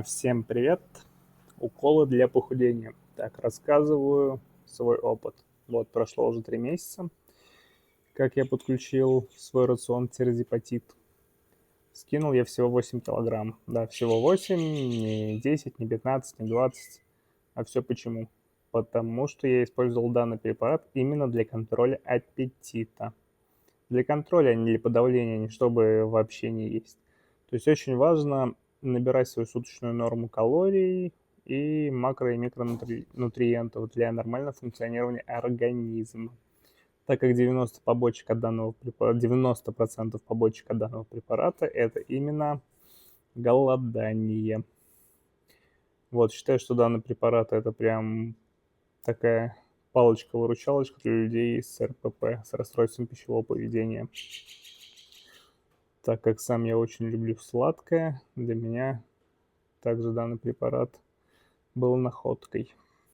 Всем привет! Уколы для похудения. Так, рассказываю свой опыт. Вот прошло уже 3 месяца, как я подключил в свой рацион тирозепатид. Скинул я всего 8 килограмм. Да, всего 8, не 10, не 15, не 20. А все почему? Потому что я использовал данный препарат именно для контроля аппетита. Для контроля, а не для подавления, не чтобы вообще не есть. То есть очень важно набирать свою суточную норму калорий и макро- и микронутриентов для нормального функционирования организма. Так как 90% побочек от данного препарата это именно голодание. Вот, считаю, что данный препарат это прям такая палочка-выручалочка для людей с РПП, с расстройством пищевого поведения. Так как сам я очень люблю сладкое, для меня также данный препарат был находкой.